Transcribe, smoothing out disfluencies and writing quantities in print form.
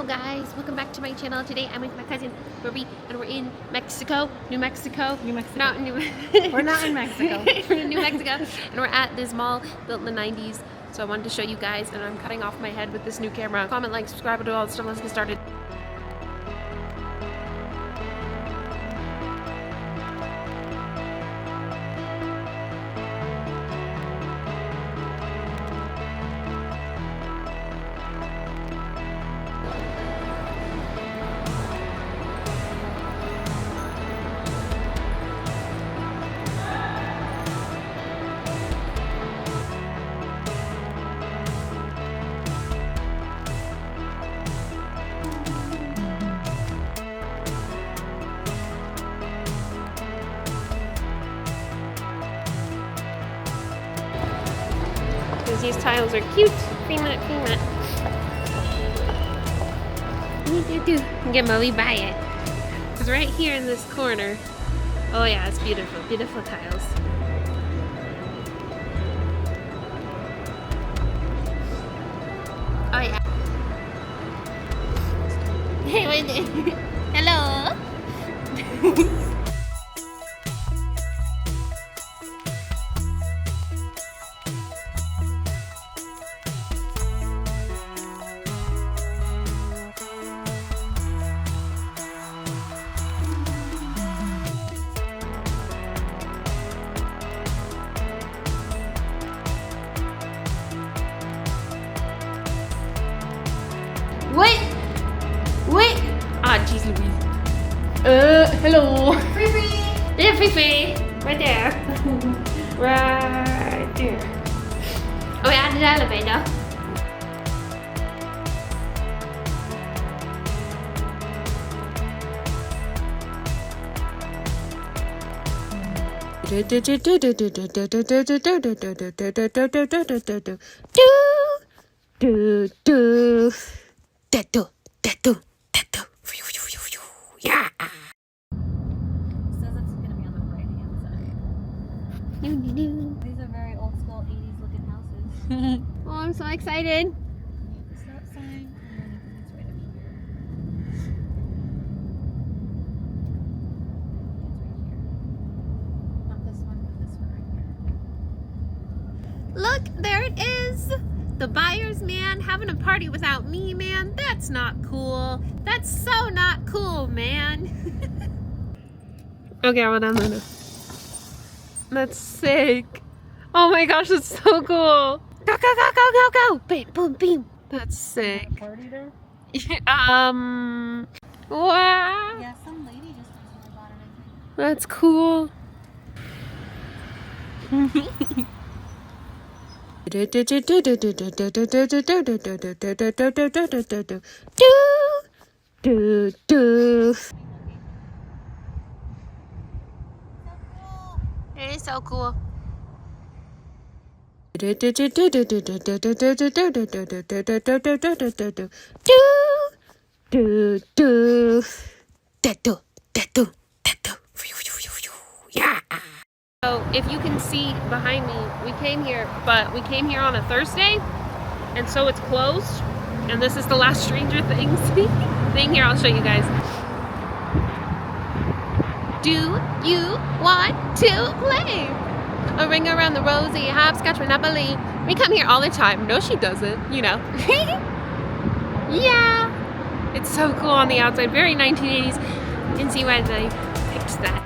Hello guys, welcome back to my channel. Today I'm with my cousin Ruby and we're in Mexico, New Mexico. Not in We're not in Mexico. We're in New Mexico and we're at this mall built in the 90s. So I wanted to show you guys and I'm cutting off my head with this new camera. Comment, like, subscribe, do all that stuff. Let's get started. These tiles are cute. Peanut. Get Moby by it. It's right here in this corner. Oh yeah, it's beautiful. Beautiful tiles. Oh yeah. Hey, wait. Hello. Wait! Ah, jeez Louise. Hello. Fifi! Yeah, Fifi! Right there. Right there. Oh, we added the elevator. Yeah. Says it's gonna be on the right hand side. These are very old school 80s looking houses. Oh, I'm so excited. You have the stop sign and then it's right up here. It's right here. Not this one, but this one right here. Look, there it is. The buyer's man having a party without me, man. That's not cool. That's so not cool, man. Okay, well, I'm gonna. That's sick. Oh my gosh, that's so cool. Go. Bam, boom, beam. That's sick. Party there? Wow. Yeah, some lady just recently bought it, I think. That's cool. It is so cool. Yeah. So if you can see behind me, we came here on a Thursday, and so it's closed. And this is the last Stranger Things thing here. I'll show you guys. Do you want to play a ring around the rosy, hopscotch, Monopoly? We come here all the time. No, she doesn't. You know. Yeah. It's so cool on the outside. Very 1980s. You can see why they picked that.